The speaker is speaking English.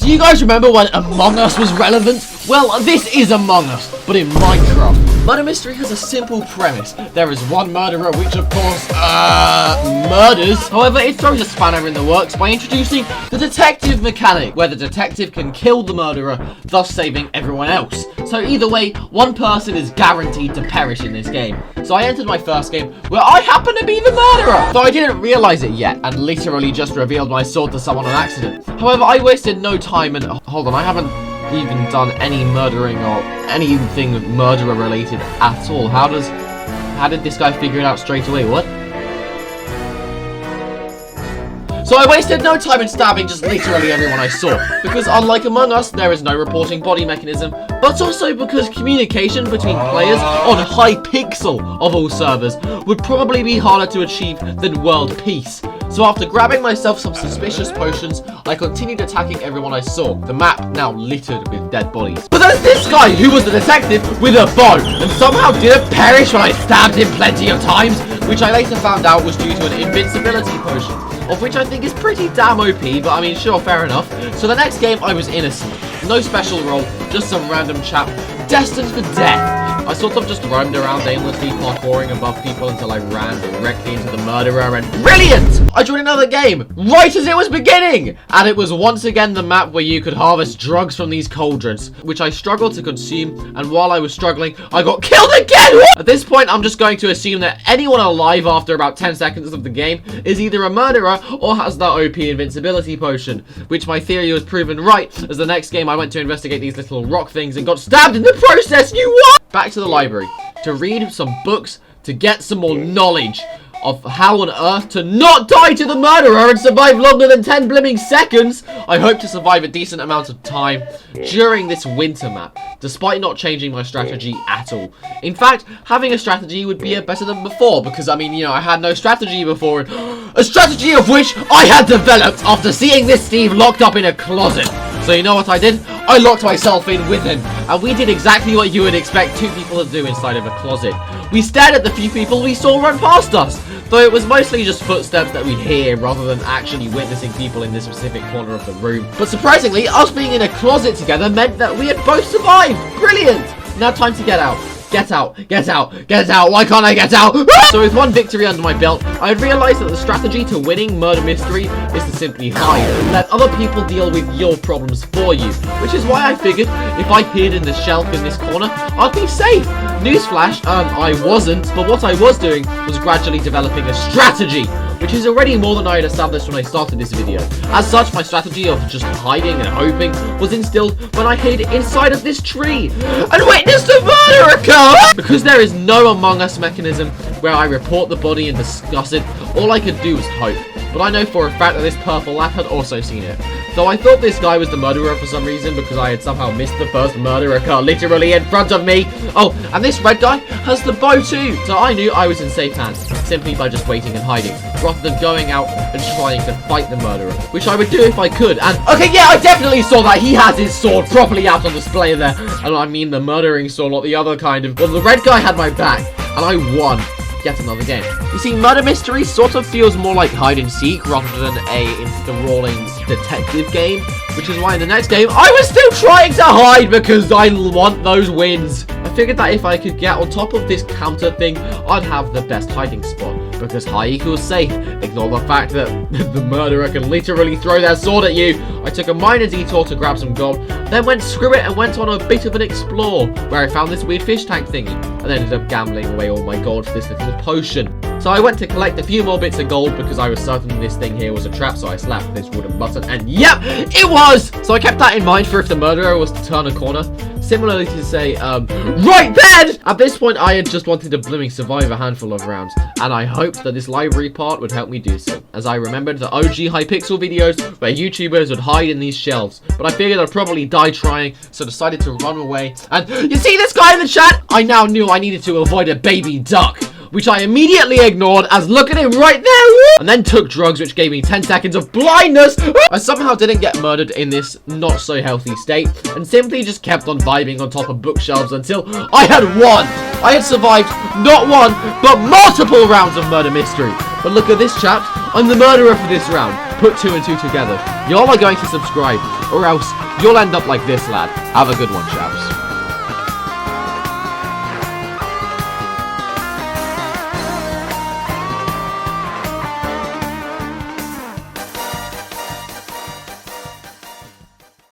Do you guys remember when Among Us was relevant? Well, this is Among Us, but in Minecraft. Murder Mystery has a simple premise. There is one murderer, which of course, murders. However, it throws a spanner in the works by introducing the detective mechanic, where the detective can kill the murderer, thus saving everyone else. So either way, one person is guaranteed to perish in this game. So I entered my first game, where I happen to be the murderer. Though I didn't realize it yet, and literally just revealed my sword to someone on accident. However, I wasted no time and, hold on, I haven't even done any murdering or anything murderer related at all. How did this guy figure it out straight away? What? So I wasted no time in stabbing just literally everyone I saw, because unlike Among Us, there is no reporting body mechanism, but also because communication between players on Hypixel of all servers would probably be harder to achieve than world peace. So after grabbing myself some suspicious potions, I continued attacking everyone I saw, the map now littered with dead bodies. But there's this guy who was the detective with a bow, and somehow didn't perish when I stabbed him plenty of times, which I later found out was due to an invincibility potion, of which I think is pretty damn OP, but I mean, sure, fair enough. So the next game, I was innocent. No special role, just some random chap destined for death. I sort of just roamed around aimlessly, parkouring above people until I ran directly into the murderer, and brilliant! I joined another game, right as it was beginning! And it was once again the map where you could harvest drugs from these cauldrons, which I struggled to consume, and while I was struggling, I got killed again! What? At this point, I'm just going to assume that anyone alive after about 10 seconds of the game is either a murderer or has the OP invincibility potion, which my theory was proven right, as the next game I went to investigate these little rock things and got stabbed in the process. You what? Back to the library to read some books to get some more knowledge of how on earth to not die to the murderer and survive longer than 10 blimming seconds. I hope to survive a decent amount of time during this winter map, despite not changing my strategy at all. In fact, having a strategy would be better than before, because I mean, you know, I had no strategy before, a strategy of which I had developed after seeing this Steve locked up in a closet. So you know what I did? I locked myself in with him, and we did exactly what you would expect two people to do inside of a closet. We stared at the few people we saw run past us, though it was mostly just footsteps that we hear rather than actually witnessing people in this specific corner of the room. But surprisingly, us being in a closet together meant that we had both survived. Brilliant! Now time to get out. Get out, get out, get out, why can't I get out? So with one victory under my belt, I had realised that the strategy to winning Murder Mystery is to simply hide and let other people deal with your problems for you. Which is why I figured if I hid in the shelf in this corner, I'd be safe. Newsflash, I wasn't, but what I was doing was gradually developing a strategy, which is already more than I had established when I started this video. As such, my strategy of just hiding and hoping was instilled when I hid inside of this tree and witnessed a murder occur! Because there is no Among Us mechanism where I report the body and discuss it, all I could do was hope. But I know for a fact that this purple lad had also seen it. Though I thought this guy was the murderer for some reason because I had somehow missed the first murder occur literally in front of me. Oh, and this red guy has the bow too. So I knew I was in safe hands, simply by just waiting and hiding, rather than going out and trying to fight the murderer, which I would do if I could. And, okay, yeah, I definitely saw that he has his sword properly out on display there. And I mean the murdering sword, not the other kind of. Well, the red guy had my back, and I won. Yet another game. You see, Murder Mystery sort of feels more like hide and seek rather than a enthralling detective game, which is why in the next game I was still trying to hide because I want those wins. I figured that if I could get on top of this counter thing, I'd have the best hiding spot, because high equals safe. Ignore the fact that the murderer can literally throw their sword at you. I took a minor detour to grab some gold, then went screw it and went on a bit of an explore, where I found this weird fish tank thingy, and ended up gambling away all my gold for this little potion. So I went to collect a few more bits of gold because I was certain this thing here was a trap, so I slapped this wooden button, and yep, it was! So I kept that in mind for if the murderer was to turn a corner. Similarly to say, right then! At this point, I had just wanted to blimming survive a handful of rounds, and I hoped that this library part would help me do so, as I remembered the OG Hypixel videos where YouTubers would hide in these shelves, but I figured I'd probably die trying, so decided to run away, and you see this guy in the chat? I now knew I needed to avoid a baby duck, which I immediately ignored as look at him right there, and then took drugs which gave me 10 seconds of blindness. I somehow didn't get murdered in this not so healthy state, and simply just kept on vibing on top of bookshelves until I had won. I had survived not one, but multiple rounds of Murder Mystery. But look at this, chaps, I'm the murderer for this round. put 2 and 2 together. Y'all are going to subscribe, or else you'll end up like this lad. Have a good one, chaps.